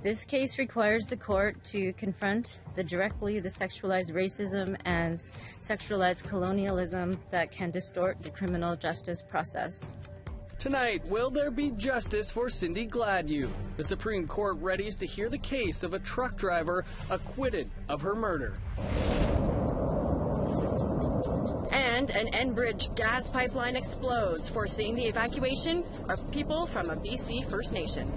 This case requires the court to confront directly the sexualized racism and sexualized colonialism that can distort the criminal justice process. Tonight, will there be justice for Cindy Gladue? The Supreme Court readies to hear the case of a truck driver acquitted of her murder. And an Enbridge gas pipeline explodes, foreseeing the evacuation of people from a BC First Nation.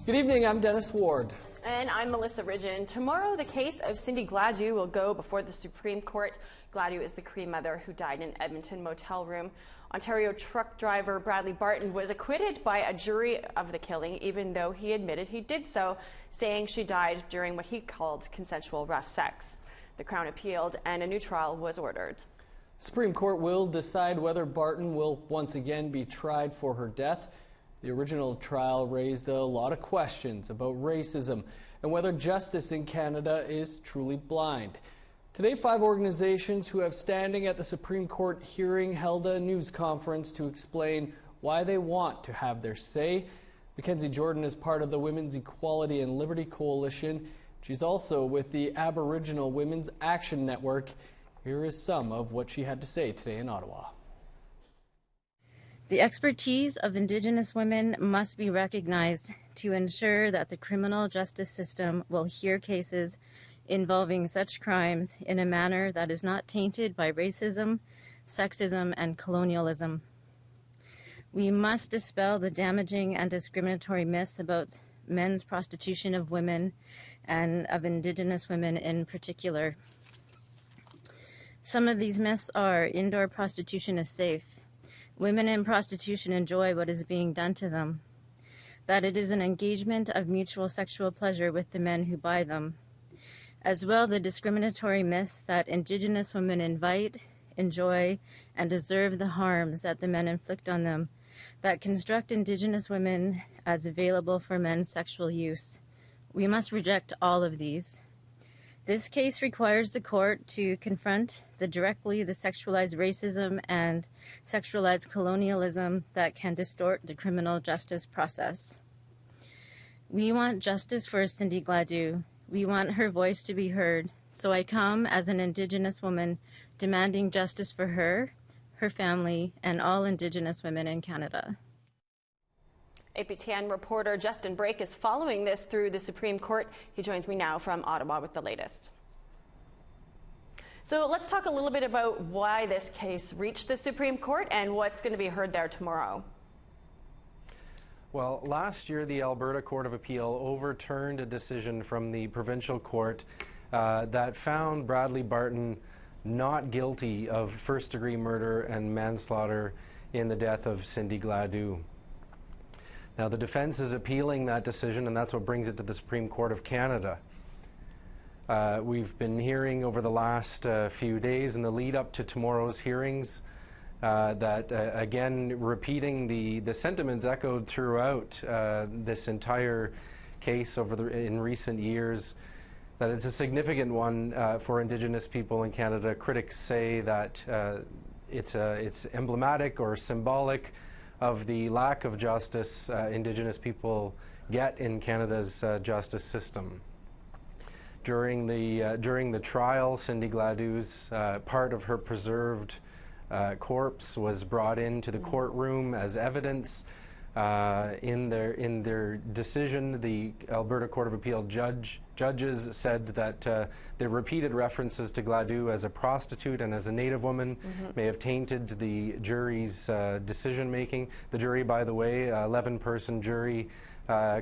Good evening, I'm Dennis Ward. And I'm Melissa Ridgen. Tomorrow, the case of Cindy Gladue will go before the Supreme Court. Gladue is the Cree mother who died in Edmonton motel room. Ontario truck driver Bradley Barton was acquitted by a jury of the killing, even though he admitted he did so, saying she died during what he called consensual rough sex. The Crown appealed and a new trial was ordered. The Supreme Court will decide whether Barton will once again be tried for her death. The original trial raised a lot of questions about racism and whether justice in Canada is truly blind. Today, 5 organizations who have standing at the Supreme Court hearing held a news conference to explain why they want to have their say. Mackenzie Jordan is part of the Women's Equality and Liberty Coalition. She's also with the Aboriginal Women's Action Network. Here is some of what she had to say today in Ottawa. The expertise of Indigenous women must be recognized to ensure that the criminal justice system will hear cases involving such crimes in a manner that is not tainted by racism, sexism, and colonialism. We must dispel the damaging and discriminatory myths about men's prostitution of women and of Indigenous women in particular. Some of these myths are: indoor prostitution is safe. Women in prostitution enjoy what is being done to them. That it is an engagement of mutual sexual pleasure with the men who buy them. As well, the discriminatory myths that Indigenous women invite, enjoy, and deserve the harms that the men inflict on them, that construct Indigenous women as available for men's sexual use. We must reject all of these. This case requires the court to confront directly the sexualized racism and sexualized colonialism that can distort the criminal justice process. We want justice for Cindy Gladue. We want her voice to be heard. So I come as an Indigenous woman demanding justice for her, her family, and all Indigenous women in Canada. APTN reporter Justin Brake is following this through the Supreme Court. He joins me now from Ottawa with the latest. So let's talk a little bit about why this case reached the Supreme Court and what's going to be heard there tomorrow. Well, last year the Alberta Court of Appeal overturned a decision from the provincial court that found Bradley Barton not guilty of first-degree murder and manslaughter in the death of Cindy Gladue. Now, the defense is appealing that decision, and that's what brings it to the Supreme Court of Canada. We've been hearing over the last few days in the lead up to tomorrow's hearings that, again, repeating the sentiments echoed throughout this entire case in recent years, that it's a significant one for Indigenous people in Canada. Critics say that it's emblematic or symbolic of the lack of justice Indigenous people get in Canada's justice system. During the trial, Cindy Gladue's part of her preserved corpse was brought into the courtroom as evidence. In their decision, the Alberta Court of Appeal judges said that the repeated references to Gladue as a prostitute and as a Native woman may have tainted the jury's decision-making. The jury, by the way, 11-person jury,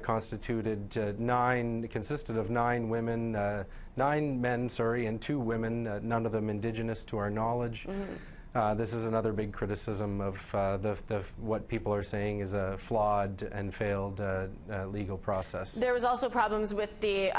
consisted of 9 men, and 2 women, none of them Indigenous to our knowledge. This is another big criticism of what people are saying is a flawed and failed legal process. There was also problems with the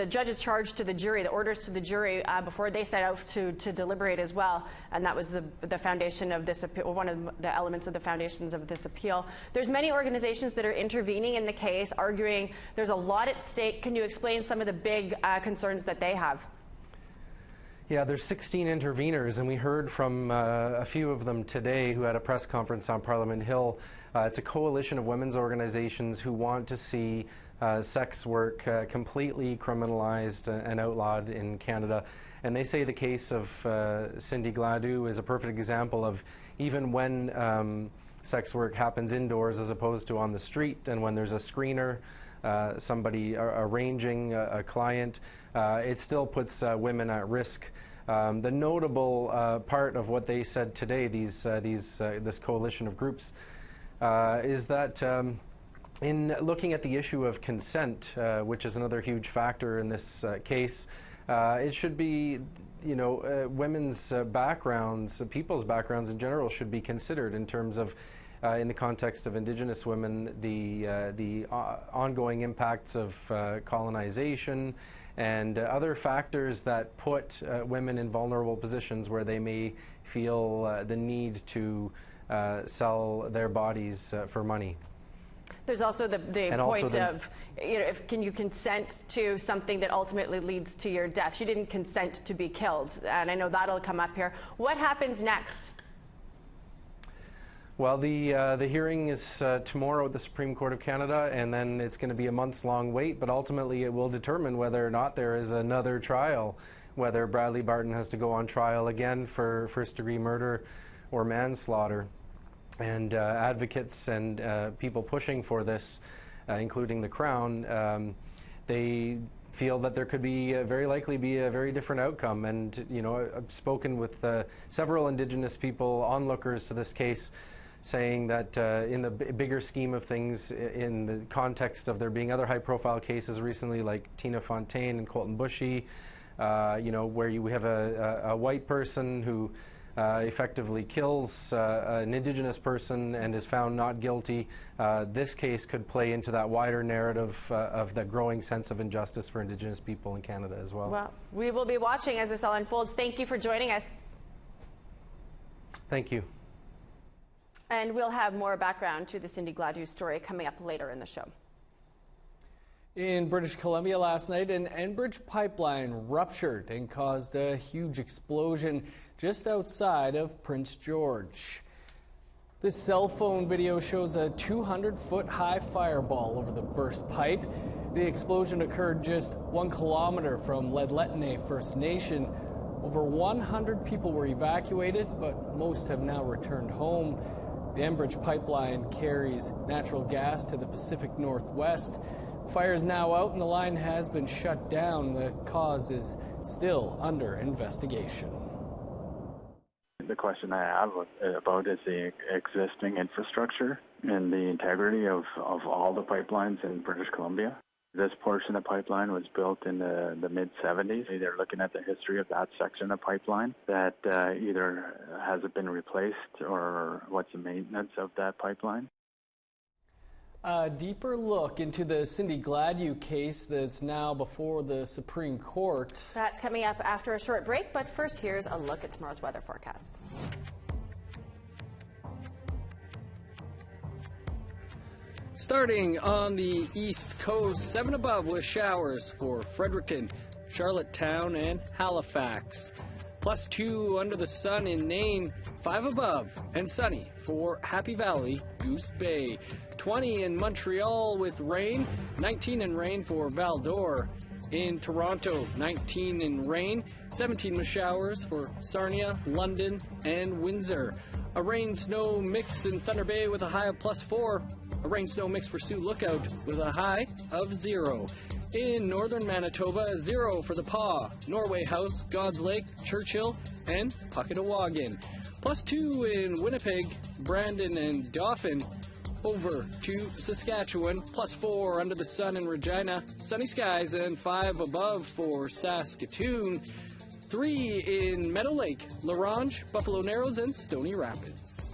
judge's charge to the jury, the orders to the jury before they set out to deliberate as well, and that was the foundation of this appeal, one of the elements of the foundations of this appeal. There's many organizations that are intervening in the case, arguing there's a lot at stake. Can you explain some of the big concerns that they have? Yeah, there's 16 interveners, and we heard from a few of them today who had a press conference on Parliament Hill. It's a coalition of women's organizations who want to see sex work completely criminalized and outlawed in Canada. And they say the case of Cindy Gladue is a perfect example of even when sex work happens indoors as opposed to on the street, and when there's a screener, somebody arranging a client, it still puts women at risk. The notable part of what they said today, this coalition of groups, is that in looking at the issue of consent, which is another huge factor in this case, it should be, women's backgrounds, people's backgrounds in general should be considered in terms of, in the context of Indigenous women, the ongoing impacts of colonization and other factors that put women in vulnerable positions where they may feel the need to sell their bodies for money. There's also the point of, can you consent to something that ultimately leads to your death? She didn't consent to be killed, and I know that'll come up here. What happens next? Well, the hearing is tomorrow at the Supreme Court of Canada, and then it's going to be a months-long wait, but ultimately it will determine whether or not there is another trial, whether Bradley Barton has to go on trial again for first-degree murder or manslaughter. And advocates and people pushing for this, including the Crown, they feel that there could be very likely be a very different outcome. And I've spoken with several Indigenous people, onlookers to this case, saying that in the bigger scheme of things, in the context of there being other high-profile cases recently, like Tina Fontaine and Colton Bushy, where you have a white person who effectively kills an Indigenous person and is found not guilty, this case could play into that wider narrative of the growing sense of injustice for Indigenous people in Canada as well. Well, we will be watching as this all unfolds. Thank you for joining us. Thank you. And we'll have more background to the Cindy Gladue story coming up later in the show. In British Columbia last night, an Enbridge pipeline ruptured and caused a huge explosion just outside of Prince George. This cell phone video shows a 200-foot-high fireball over the burst pipe. The explosion occurred just 1 kilometer from Ledletne First Nation. Over 100 people were evacuated, but most have now returned home. The Enbridge pipeline carries natural gas to the Pacific Northwest. Fire is now out and the line has been shut down. The cause is still under investigation. The question I have about is the existing infrastructure and the integrity of all the pipelines in British Columbia. This portion of pipeline was built in the mid-70s. They're looking at the history of that section of pipeline that either hasn't been replaced or what's the maintenance of that pipeline. A deeper look into the Cindy Gladue case that's now before the Supreme Court. That's coming up after a short break, but first here's a look at tomorrow's weather forecast. Starting on the East Coast, 7 above with showers for Fredericton, Charlottetown, and Halifax. +2 under the sun in Nain, 5 above and sunny for Happy Valley, Goose Bay. 20 in Montreal with rain, 19 in rain for Val-d'Or. In Toronto, 19 in rain, 17 with showers for Sarnia, London, and Windsor. A rain-snow mix in Thunder Bay with a high of +4. A rain-snow mix for Sioux Lookout with a high of 0. In northern Manitoba, 0 for the Paw, Norway House, God's Lake, Churchill, and Puckatawagan. +2 in Winnipeg, Brandon, and Dauphin. Over to Saskatchewan, +4 under the sun in Regina, sunny skies, and 5 above for Saskatoon. 3 in Meadow Lake, La Ronge, Buffalo Narrows, and Stony Rapids.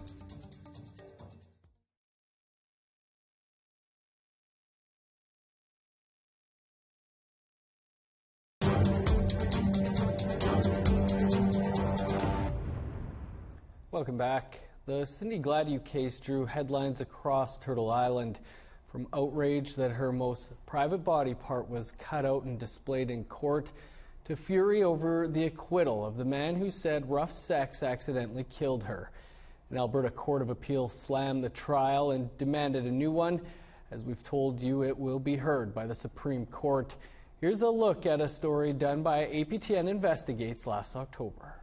Welcome back. The Cindy Gladue case drew headlines across Turtle Island, from outrage that her most private body part was cut out and displayed in court, to fury over the acquittal of the man who said rough sex accidentally killed her. An Alberta Court of Appeal slammed the trial and demanded a new one. As we've told you, it will be heard by the Supreme Court. Here's a look at a story done by APTN Investigates last October.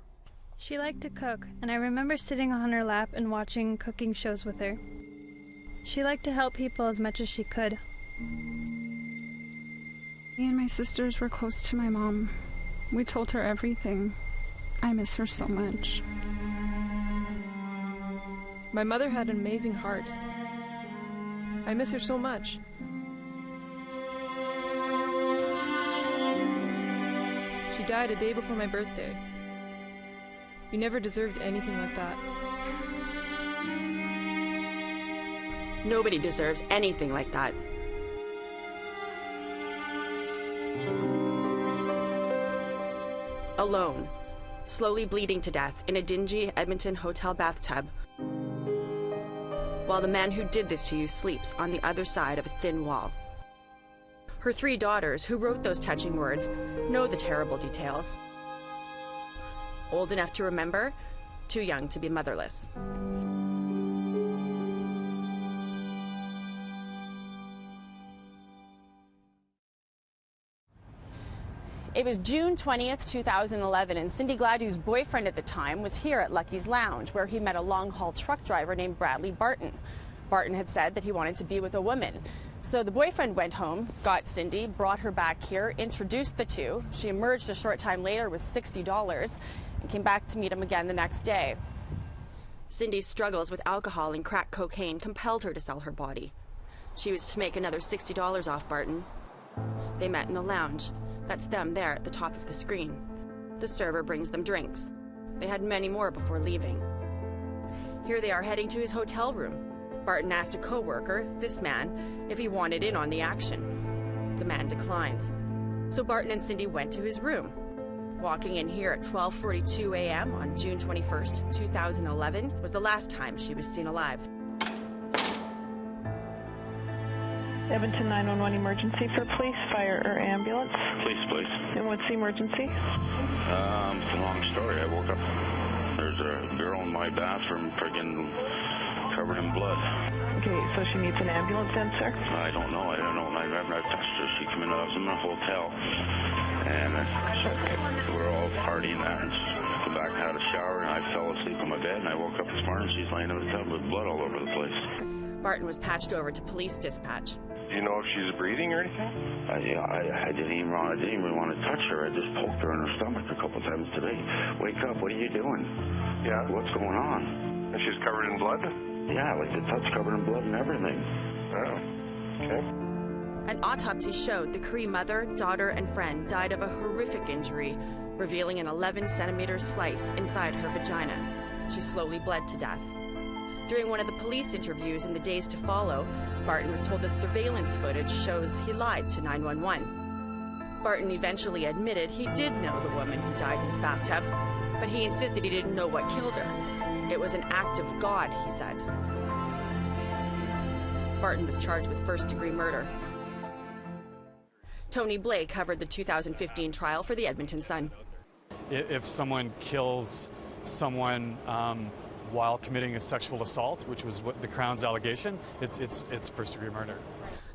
She liked to cook, and I remember sitting on her lap and watching cooking shows with her. She liked to help people as much as she could. Me and my sisters were close to my mom. We told her everything. I miss her so much. My mother had an amazing heart. I miss her so much. She died a day before my birthday. You never deserved anything like that. Nobody deserves anything like that. Alone, slowly bleeding to death in a dingy Edmonton hotel bathtub, while the man who did this to you sleeps on the other side of a thin wall. Her 3 daughters, who wrote those touching words, know the terrible details. Old enough to remember, too young to be motherless. It was June 20th, 2011, and Cindy Gladue's boyfriend at the time was here at Lucky's Lounge, where he met a long-haul truck driver named Bradley Barton. Barton had said that he wanted to be with a woman. So the boyfriend went home, got Cindy, brought her back here, introduced the two. She emerged a short time later with $60 and came back to meet him again the next day. Cindy's struggles with alcohol and crack cocaine compelled her to sell her body. She was to make another $60 off Barton. They met in the lounge. That's them there at the top of the screen. The server brings them drinks. They had many more before leaving. Here they are heading to his hotel room. Barton asked a co-worker, this man, if he wanted in on the action. The man declined. So Barton and Cindy went to his room. Walking in here at 12:42 a.m. on June 21st, 2011 was the last time she was seen alive. Edmonton 911 emergency for police, fire, or ambulance? Police, please. And what's the emergency? It's a long story. I woke up. There's a girl in my bathroom friggin' covered in blood. Okay, so she needs an ambulance then, sir? I don't know. I haven't touched her. She came in. I was in a hotel. And we were all partying that. And she came back and had a shower, and I fell asleep on my bed. And I woke up this morning. She's laying in a tub with blood all over the place. Barton was patched over to police dispatch. Do you know if she's breathing or anything? I didn't even want to touch her. I just poked her in her stomach a couple times today. Wake up! What are you doing? Yeah. What's going on? And she's covered in blood? Yeah, like the tub's covered in blood and everything. Oh. Okay. An autopsy showed the Cree mother, daughter, and friend died of a horrific injury, revealing an 11-centimeter slice inside her vagina. She slowly bled to death. During one of the police interviews in the days to follow, Barton was told the surveillance footage shows he lied to 911. Barton eventually admitted he did know the woman who died in his bathtub, but he insisted he didn't know what killed her. It was an act of God, he said. Barton was charged with first-degree murder. Tony Blake covered the 2015 trial for the Edmonton Sun. If someone kills someone while committing a sexual assault, which was what the Crown's allegation, it's first-degree murder.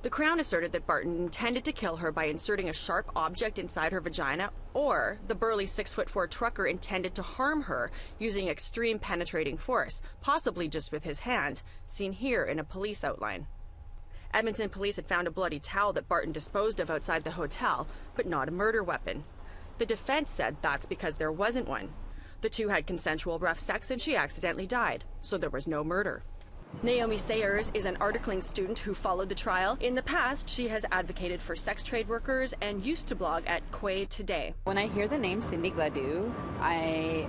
The Crown asserted that Barton intended to kill her by inserting a sharp object inside her vagina, or the burly 6'4" trucker intended to harm her using extreme penetrating force, possibly just with his hand, seen here in a police outline. Edmonton police had found a bloody towel that Barton disposed of outside the hotel, but not a murder weapon. The defense said that's because there wasn't one. The two had consensual rough sex and she accidentally died, so there was no murder. Naomi Sayers is an articling student who followed the trial. In the past, she has advocated for sex trade workers and used to blog at Quay Today. When I hear the name Cindy Gladue, I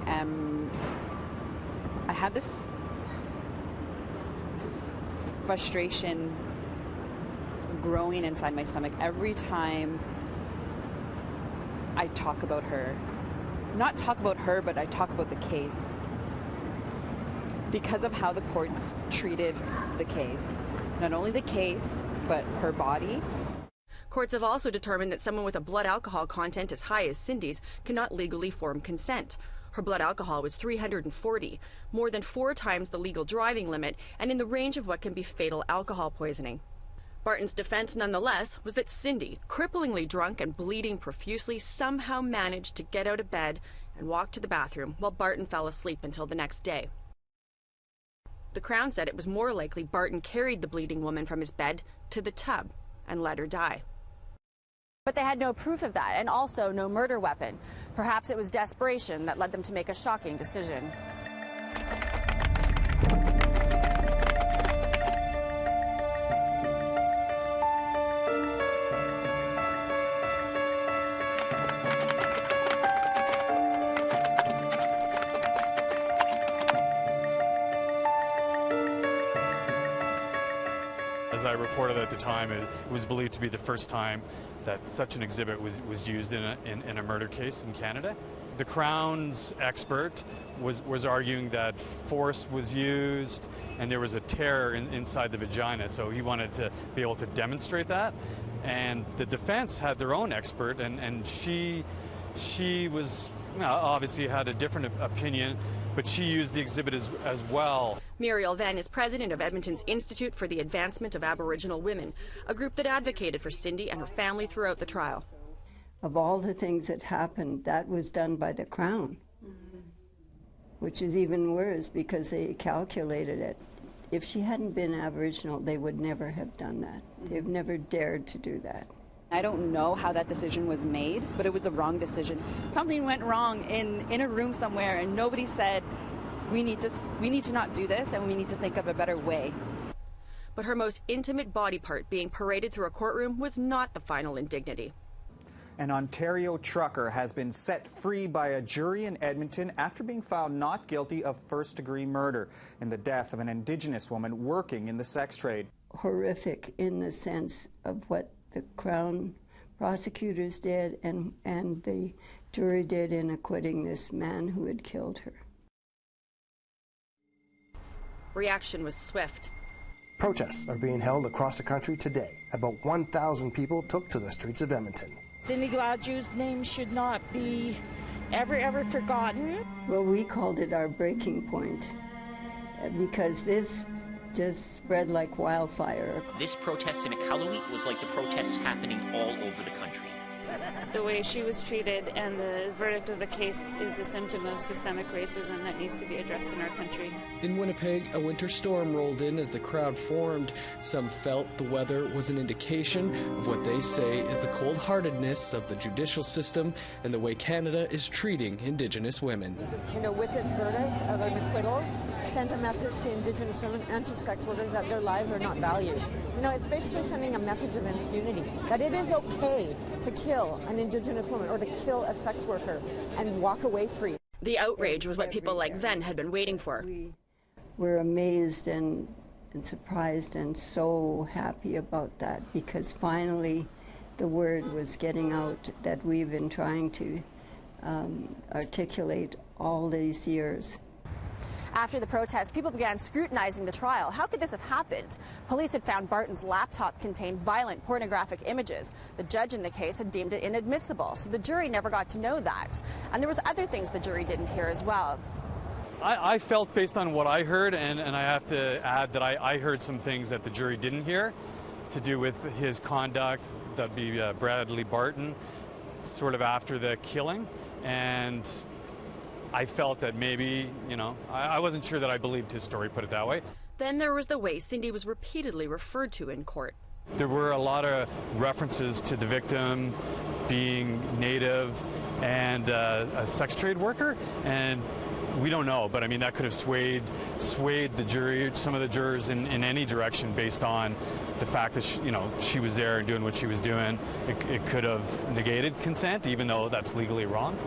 have this frustration growing inside my stomach every time I talk about her. Not talk about her, but I talk about the case. Because of how the courts treated the case. Not only the case, but her body. Courts have also determined that someone with a blood alcohol content as high as Cindy's cannot legally form consent. Her blood alcohol was 340, more than 4 times the legal driving limit, and in the range of what can be fatal alcohol poisoning. Barton's defense, nonetheless, was that Cindy, cripplingly drunk and bleeding profusely, somehow managed to get out of bed and walk to the bathroom while Barton fell asleep until the next day. The Crown said it was more likely Barton carried the bleeding woman from his bed to the tub and let her die. But they had no proof of that, and also no murder weapon. Perhaps it was desperation that led them to make a shocking decision. As I reported at the time, it was believed to be the first time that such an exhibit was used in a murder case in Canada. The Crown's expert was arguing that force was used and there was a tear inside the vagina, so he wanted to be able to demonstrate that. And the defense had their own expert, and she was, obviously had a different opinion, but she used the exhibit as well. Muriel Venn is president of Edmonton's Institute for the Advancement of Aboriginal Women, a group that advocated for Cindy and her family throughout the trial. Of all the things that happened, that was done by the Crown, which is even worse because they calculated it. If she hadn't been Aboriginal, they would never have done that. They've never dared to do that. I don't know how that decision was made, but it was a wrong decision. Something went wrong in a room somewhere, and nobody said, we need to not do this, and we need to think of a better way. But her most intimate body part being paraded through a courtroom was not the final indignity. An Ontario trucker has been set free by a jury in Edmonton after being found not guilty of first-degree murder in the death of an Indigenous woman working in the sex trade. Horrific in the sense of what the Crown prosecutors did and the jury did in acquitting this man who had killed her. Reaction was swift. Protests are being held across the country today. About 1,000 people took to the streets of Edmonton. Cindy Gladue's name should not be ever forgotten. Well, we called it our breaking point because this just spread like wildfire. This protest in Iqaluit was like the protests happening all over the country. The way she was treated and the verdict of the case is a symptom of systemic racism that needs to be addressed in our country. In Winnipeg, a winter storm rolled in as the crowd formed. Some felt the weather was an indication of what they say is the cold-heartedness of the judicial system and the way Canada is treating Indigenous women. You know, with its verdict of an acquittal, sent a message to Indigenous women and to sex workers that their lives are not valued. You know, it's basically sending a message of impunity, that it is okay to kill an Indigenous woman or to kill a sex worker and walk away free. The outrage was what people like Venn had been waiting for. We're amazed and surprised and so happy about that because finally the word was getting out that we've been trying to articulate all these years. After the protest, people began scrutinizing the trial. How could this have happened? Police had found Barton's laptop contained violent pornographic images. The judge in the case had deemed it inadmissible, so the jury never got to know that. And there was other things the jury didn't hear as well. I felt based on what I heard, and I have to add that I heard some things that the jury didn't hear to do with his conduct, that'd be Bradley Barton, sort of after the killing. And I felt that maybe, I wasn't sure that I believed his story, put it that way. Then there was the way Cindy was repeatedly referred to in court. There were a lot of references to the victim being Native and a sex trade worker, and we don't know, but I mean that could have swayed the jury, some of the jurors in any direction based on the fact that she was there and doing what she was doing. It could have negated consent, even though that's legally wrong.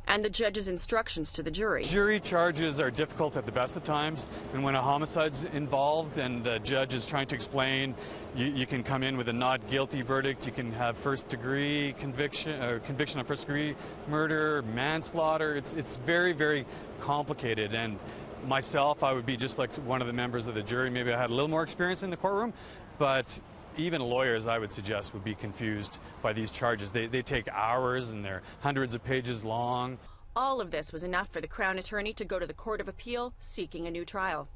And the judge's instructions to the jury. Jury charges are difficult at the best of times, and when a homicide's involved and the judge is trying to explain, you can come in with a not guilty verdict, you can have first-degree conviction, or conviction of first-degree murder, manslaughter. It's very, very complicated, and myself, I would be just like one of the members of the jury. Maybe I had a little more experience in the courtroom, but Even lawyers, I would suggest, would be confused by these charges. They take hours and they're hundreds of pages long. All of this was enough for the Crown Attorney to go to the Court of Appeal seeking a new trial.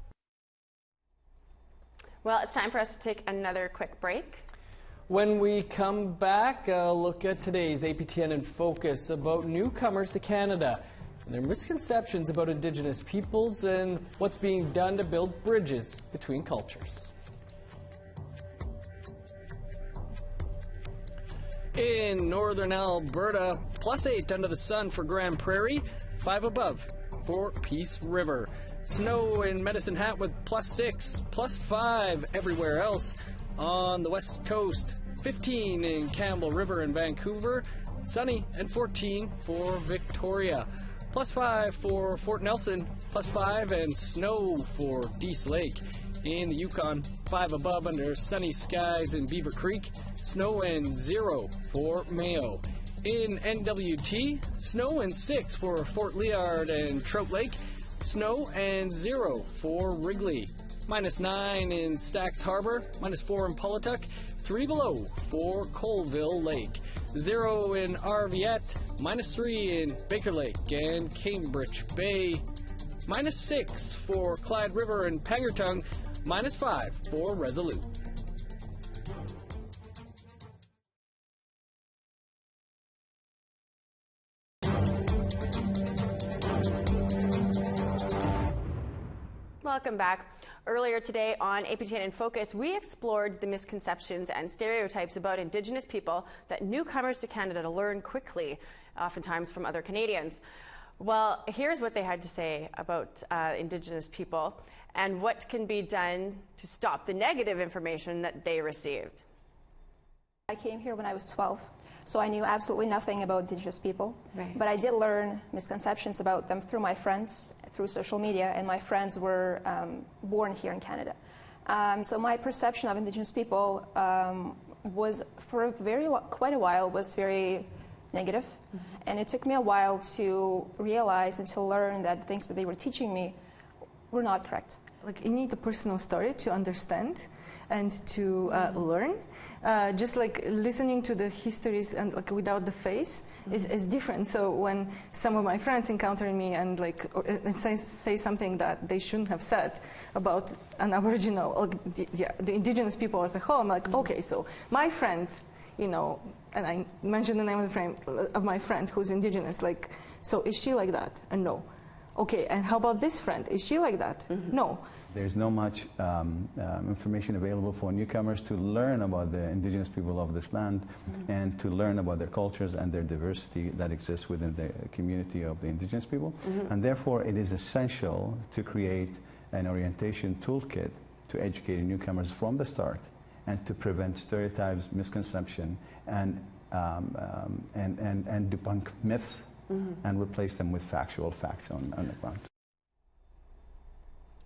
Well, it's time for us to take another quick break. When we come back, a look at today's APTN in Focus about newcomers to Canada and their misconceptions about Indigenous peoples and what's being done to build bridges between cultures. In northern Alberta, +8 under the sun for Grand Prairie, 5 above for Peace River. Snow in Medicine Hat with +6, +5 everywhere else. On the west coast, 15 in Campbell River and Vancouver, sunny, and 14 for Victoria. +5 for Fort Nelson, +5 and snow for Dease Lake. In the Yukon, 5 above under sunny skies in Beaver Creek, snow and 0 for Mayo. In NWT, snow and 6 for Fort Liard and Trout Lake, snow and 0 for Wrigley. -9 in Sax Harbor, -4 in Polituck, 3 below for Colville Lake. 0 in Arviette, -3 in Baker Lake and Cambridge Bay. -6 for Clyde River and Pangertung, -5 for Resolute. Welcome back. Earlier today on APTN in Focus, we explored the misconceptions and stereotypes about Indigenous people that newcomers to Canada learn quickly, oftentimes from other Canadians. Well, here's what they had to say about Indigenous people and what can be done to stop the negative information that they received. I came here when I was 12, so I knew absolutely nothing about Indigenous people. Right. But I did learn misconceptions about them through my friends, through social media, and my friends were born here in Canada. So my perception of Indigenous people was, for quite a while, was very negative. Mm-hmm. And it took me a while to realize and to learn that things that they were teaching me were not correct. Like, you need a personal story to understand and to learn. Just like listening to the histories and like without the face is different. So when some of my friends encounter me and like say something that they shouldn't have said about an Aboriginal, like the Indigenous people as a whole, I'm like, okay, so my friend, you know, and I mentioned the name of my friend who's Indigenous, like, so is she like that? And no. Okay, and how about this friend? Is she like that? Mm-hmm. No. There's no much information available for newcomers to learn about the Indigenous people of this land, mm-hmm. and to learn about their cultures and their diversity that exists within the community of the Indigenous people. Mm-hmm. And therefore, it is essential to create an orientation toolkit to educate newcomers from the start and to prevent stereotypes, misconception, and debunk myths, mm-hmm. and replace them with factual facts on the ground.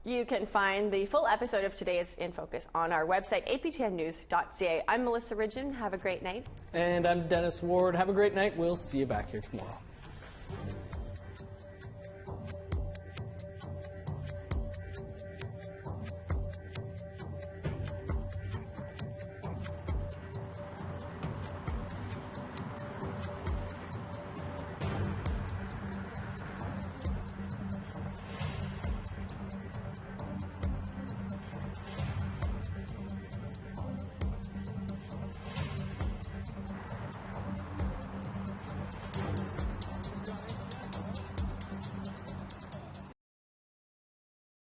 You can find the full episode of today's In Focus on our website, aptnnews.ca. I'm Melissa Ridgen. Have a great night. And I'm Dennis Ward. Have a great night. We'll see you back here tomorrow.